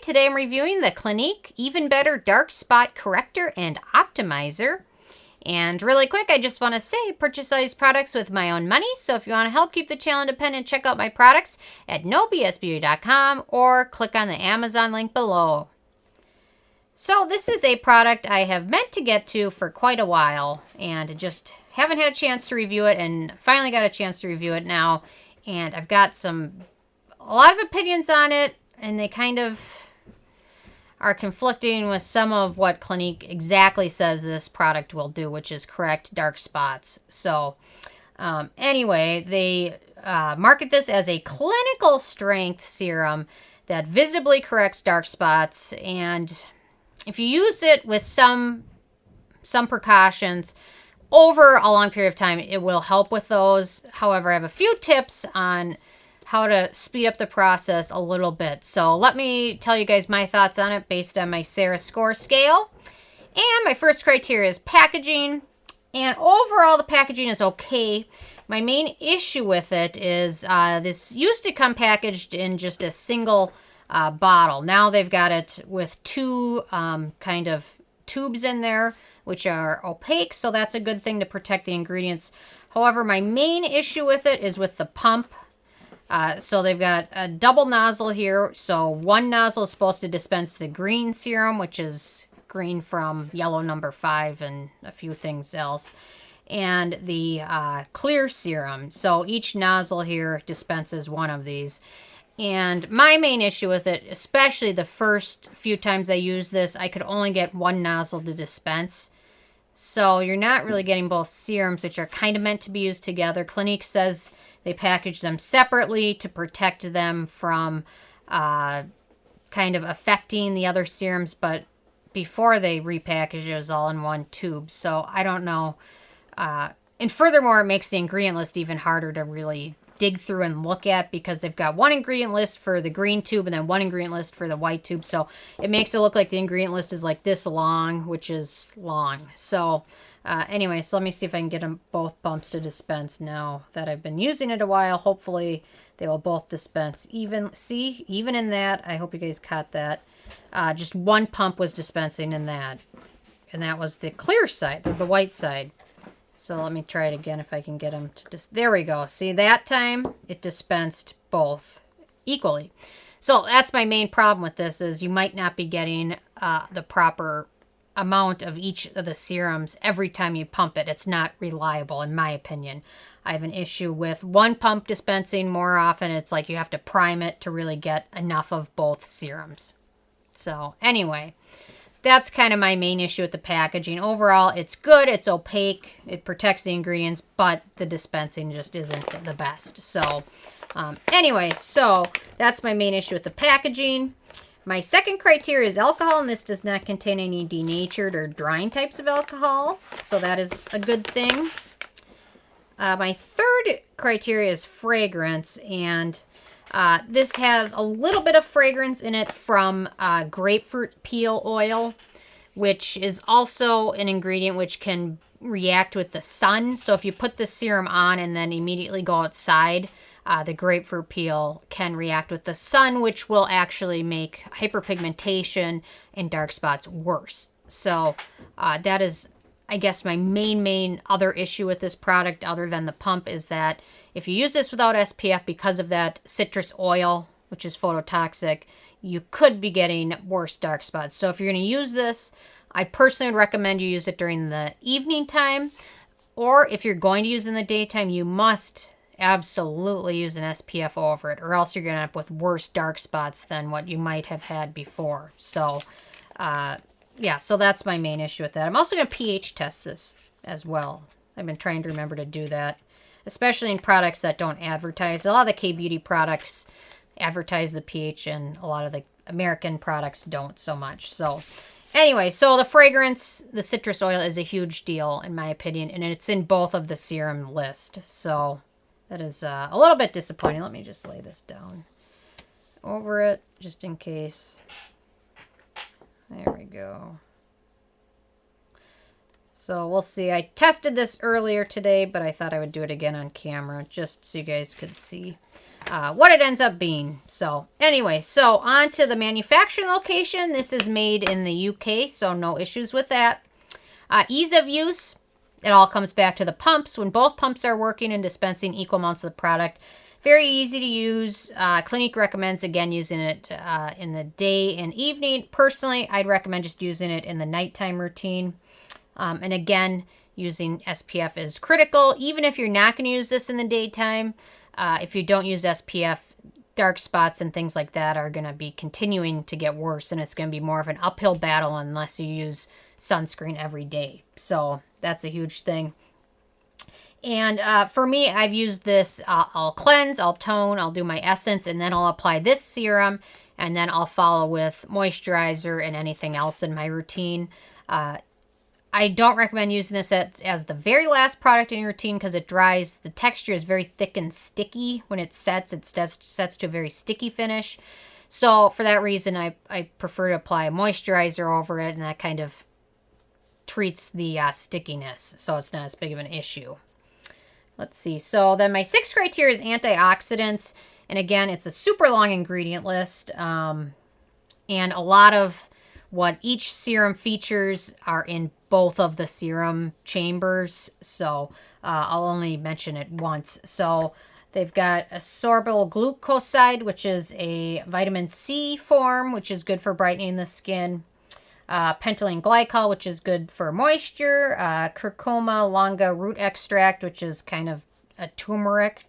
today I'm reviewing the Clinique Even Better Dark Spot Corrector and Optimizer. And really quick, I just want to say, purchase all these products with my own money. So if you want to help keep the channel independent, check out my products at nobsbeauty.com or click on the Amazon link below. So this is a product I have meant to get to for quite a while and just haven't had a chance to review it, and finally got a chance to review it now. And I've got a lot of opinions on it, and they kind of are conflicting with some of what Clinique exactly says this product will do, which is correct dark spots. So anyway, they market this as a clinical strength serum that visibly corrects dark spots, and if you use it with some precautions over a long period of time, it will help with those. However, I have a few tips on how to speed up the process a little bit. So let me tell you guys my thoughts on it based on my Sarah score scale. And my first criteria is packaging. And overall, the packaging is okay. My main issue with it is this used to come packaged in just a single bottle. Now they've got it with two kind of tubes in there, which are opaque. So that's a good thing to protect the ingredients. However, my main issue with it is with the pump. So they've got a double nozzle here. So one nozzle is supposed to dispense the green serum, which is green from yellow number 5 and a few things else, and the clear serum. So each nozzle here dispenses one of these. And my main issue with it, especially the first few times I used this, I could only get one nozzle to dispense. So you're not really getting both serums, which are kind of meant to be used together. Clinique says they package them separately to protect them from kind of affecting the other serums, but before they repackage it was all in one tube. So I don't know. And furthermore, it makes the ingredient list even harder to really dig through and look at, because they've got one ingredient list for the green tube and then one ingredient list for the white tube. So it makes it look like the ingredient list is like this long, which is long. So anyway, so let me see if I can get them both pumps to dispense now that I've been using it a while. Hopefully they will both dispense even. See, even in that, I hope you guys caught that. Just one pump was dispensing in that. And that was the clear side, the white side. So let me try it again if I can get them to there we go. See, that time it dispensed both equally. So that's my main problem with this, is you might not be getting the proper amount of each of the serums every time you pump it. It's not reliable, in my opinion. I have an issue with one pump dispensing more often. It's like you have to prime it to really get enough of both serums. So anyway, that's kind of my main issue with the packaging. Overall, it's good. It's opaque. It protects the ingredients, but the dispensing just isn't the best. So anyway, so that's my main issue with the packaging. My second criteria is alcohol, and this does not contain any denatured or drying types of alcohol. So that is a good thing. My third criteria is fragrance, and this has a little bit of fragrance in it from grapefruit peel oil, which is also an ingredient which can react with the sun. So if you put the serum on and then immediately go outside, the grapefruit peel can react with the sun, which will actually make hyperpigmentation and dark spots worse. So that is, I guess, my main other issue with this product, other than the pump, is that if you use this without SPF, because of that citrus oil, which is phototoxic, you could be getting worse dark spots. So if you're going to use this, I personally would recommend you use it during the evening time, or if you're going to use it in the daytime, you must absolutely use an SPF over it, or else you're going to end up with worse dark spots than what you might have had before. So yeah, so that's my main issue with that. I'm also going to pH test this as well. I've been trying to remember to do that, especially in products that don't advertise. A lot of the K-Beauty products advertise the pH, and a lot of the American products don't so much. So anyway, so the fragrance, the citrus oil, is a huge deal in my opinion, and it's in both of the serum list. So that is a little bit disappointing. Let me just lay this down over it just in case. There we go. So we'll see. I tested this earlier today, but I thought I would do it again on camera just so you guys could see. what it ends up being. So anyway, so on to the manufacturing location. This is made in the UK, so no issues with that. Ease of use, it all comes back to the pumps. When both pumps are working and dispensing equal amounts of the product, very easy to use. Clinique recommends, again, using it in the day and evening. Personally, I'd recommend just using it in the nighttime routine. And again, using SPF is critical. Even if you're not going to use this in the daytime, if you don't use SPF, dark spots and things like that are going to be continuing to get worse, and it's going to be more of an uphill battle unless you use sunscreen every day. So that's a huge thing. And for me, I've used this. I'll cleanse, I'll tone, I'll do my essence, and then I'll apply this serum, and then I'll follow with moisturizer and anything else in my routine. I don't recommend using this as the very last product in your routine because it dries. The texture is very thick and sticky. When it sets to a very sticky finish. So for that reason, I prefer to apply a moisturizer over it, and that kind of treats the stickiness, so it's not as big of an issue. Let's see. So then my 6th criteria is antioxidants. And again, it's a super long ingredient list. And a lot of what each serum features are in both of the serum chambers. So I'll only mention it once. So they've got Ascorbyl Glucoside, which is a vitamin C form, which is good for brightening the skin. Pentylene Glycol, which is good for moisture. Curcuma Longa root extract, which is kind of a turmeric,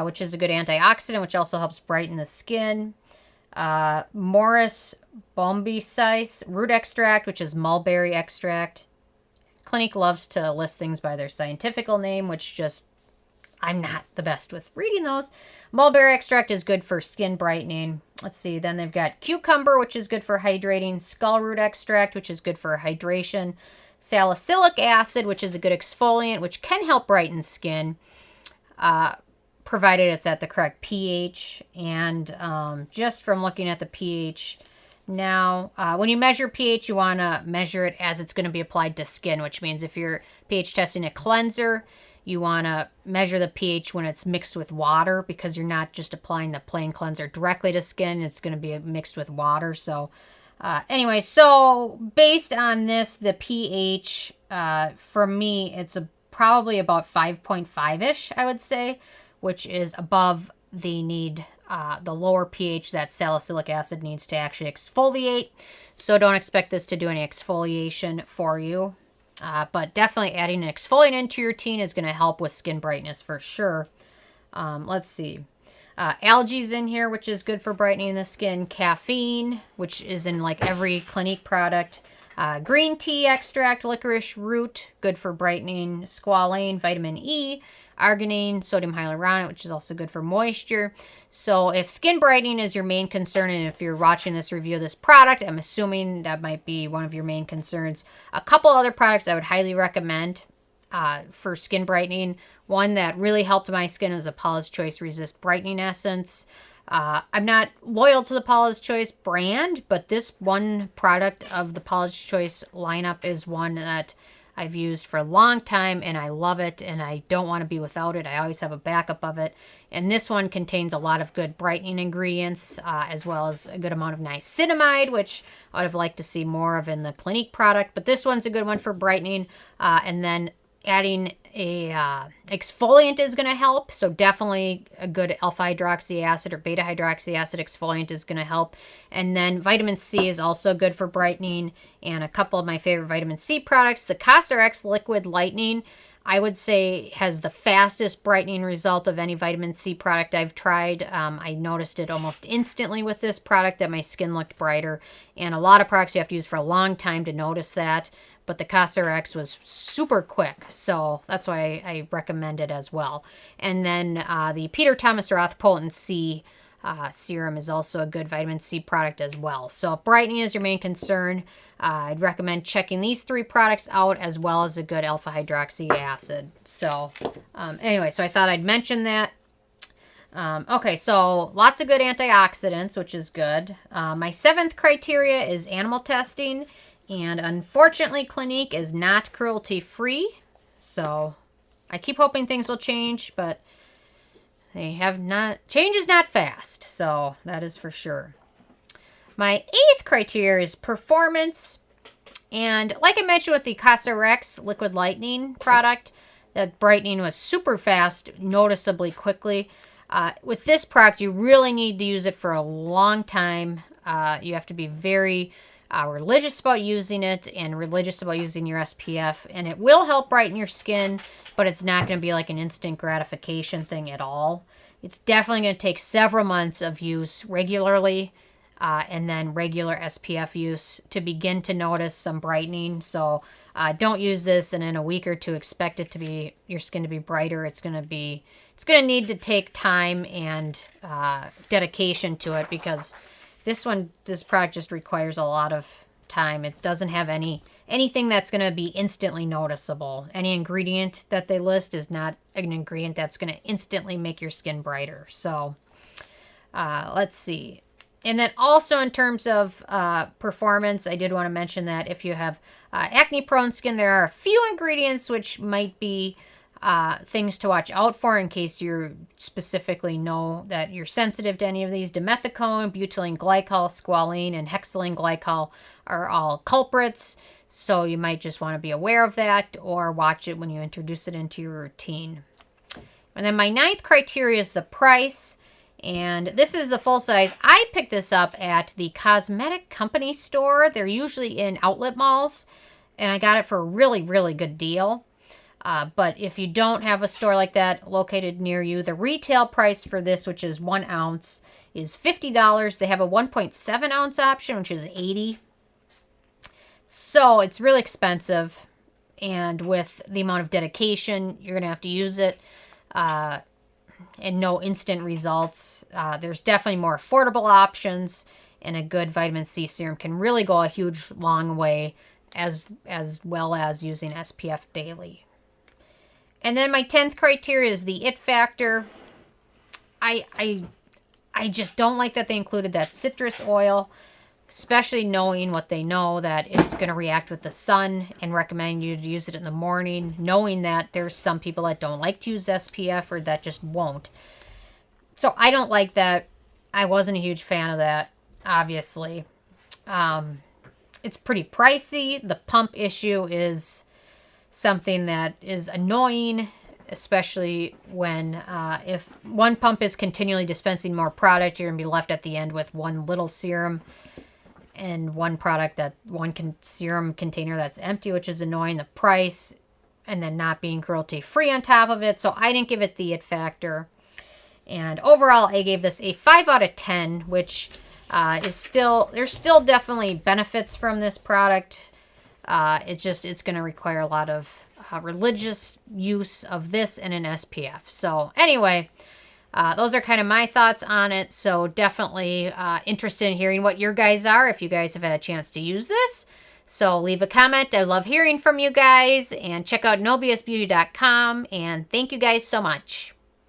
which is a good antioxidant, which also helps brighten the skin. Morus Bombycis root extract, which is mulberry extract. Clinique loves to list things by their scientific name, which just, I'm not the best with reading those. Mulberry extract is good for skin brightening. Let's see, then they've got cucumber, which is good for hydrating. Skull root extract, which is good for hydration. Salicylic acid, which is a good exfoliant, which can help brighten skin, provided it's at the correct pH. And just from looking at the pH now, when you measure pH, you want to measure it as it's going to be applied to skin, which means if you're pH testing a cleanser, you want to measure the pH when it's mixed with water, because you're not just applying the plain cleanser directly to skin. It's going to be mixed with water. So anyway, so based on this, the pH, for me, it's probably about 5.5-ish, I would say, which is above the need, the lower pH that salicylic acid needs to actually exfoliate. So don't expect this to do any exfoliation for you. But definitely adding an exfoliant into your routine is going to help with skin brightness for sure. Let's see. Algae's in here, which is good for brightening the skin. Caffeine, which is in like every Clinique product. Green tea extract, licorice root, good for brightening. Squalane, vitamin E. Arginine, sodium hyaluronate, which is also good for moisture. So if skin brightening is your main concern, and if you're watching this review of this product, I'm assuming that might be one of your main concerns. A couple other products I would highly recommend for skin brightening. One that really helped my skin is a Paula's Choice Resist Brightening Essence. I'm not loyal to the Paula's Choice brand, but this one product of the Paula's Choice lineup is one that I've used for a long time, and I love it, and I don't want to be without it. I always have a backup of it. And this one contains a lot of good brightening ingredients, as well as a good amount of niacinamide, which I would have liked to see more of in the Clinique product. But this one's a good one for brightening. And then adding a exfoliant is going to help. So definitely a good alpha hydroxy acid or beta hydroxy acid exfoliant is going to help. And then vitamin C is also good for brightening. And a couple of my favorite vitamin C products, the CosRX Liquid Lightening, I would say has the fastest brightening result of any vitamin C product I've tried. I noticed it almost instantly with this product that my skin looked brighter. And a lot of products you have to use for a long time to notice that. But the CosRX was super quick, so that's why I recommend it as well. And then the Peter Thomas Roth Potent C serum is also a good vitamin C product as well. So if brightening is your main concern, I'd recommend checking these 3 products out, as well as a good alpha hydroxy acid. So anyway, so I thought I'd mention that. Okay, so lots of good antioxidants, which is good. My 7th criteria is animal testing. And unfortunately, Clinique is not cruelty-free. So I keep hoping things will change, but change is not fast, so that is for sure. My 8th criteria is performance. And like I mentioned with the Cosrx Liquid Lightning product, that brightening was super fast, noticeably quickly. With this product, you really need to use it for a long time. You have to be very religious about using it and religious about using your SPF. And it will help brighten your skin, but it's not going to be like an instant gratification thing at all. It's definitely going to take several months of use regularly. And then regular SPF use to begin to notice some brightening. So don't use this and in a week or two expect it to be your skin to be brighter. It's going to need to take time and dedication to it, because this product just requires a lot of time. It doesn't have anything that's going to be instantly noticeable. Any ingredient that they list is not an ingredient that's going to instantly make your skin brighter. So let's see. And then also in terms of performance, I did want to mention that if you have acne-prone skin, there are a few ingredients which might be things to watch out for in case you specifically know that you're sensitive to any of these. Dimethicone, butylene glycol, squalene, and hexylene glycol are all culprits. So you might just want to be aware of that or watch it when you introduce it into your routine. And then my 9th criteria is the price. And this is the full size. I picked this up at the cosmetic company store. They're usually in outlet malls. And I got it for a really, really good deal. But if you don't have a store like that located near you, the retail price for this, which is 1 ounce, is $50. They have a 1.7 ounce option, which is $80. So it's really expensive. And with the amount of dedication, you're going to have to use it. And no instant results. There's definitely more affordable options, and a good vitamin C serum can really go a huge, long way, as well as using SPF daily. And then my 10th criteria is the it factor. I just don't like that they included that citrus oil, especially knowing what they know, that it's going to react with the sun, and recommend you to use it in the morning, knowing that there's some people that don't like to use SPF or that just won't. So I don't like that. I wasn't a huge fan of that, obviously. It's pretty pricey. The pump issue is something that is annoying, especially when if one pump is continually dispensing more product, you're going to be left at the end with one little serum and one serum container that's empty, which is annoying. The price, and then not being cruelty free on top of it. So I didn't give it the it factor. And overall, I gave this a 5 out of 10, which there's still definitely benefits from this product. It's going to require a lot of religious use of this and an SPF. So anyway, those are kind of my thoughts on it. So definitely interested in hearing what your guys are, if you guys have had a chance to use this. So leave a comment. I love hearing from you guys. And check out nobiusbeauty.com. And thank you guys so much.